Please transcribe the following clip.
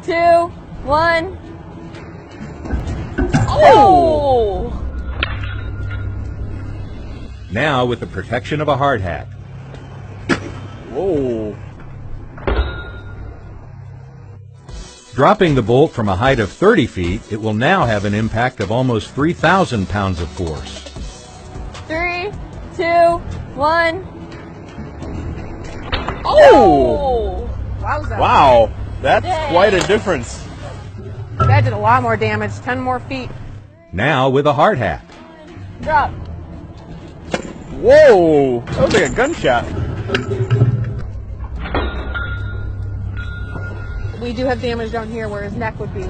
2, 1. Oh! Now with the protection of a hard hat. Whoa. Dropping the bolt from a height of 30 feet, it will now have an impact of almost 3,000 pounds of force. 3, 2, 1. Oh! Wowza. Wow, that's Dang. quite a difference. That did a lot more damage. 10 more feet. Now with a hard hat. Drop. Whoa, that was like a gunshot. We do have damage down here where his neck would be.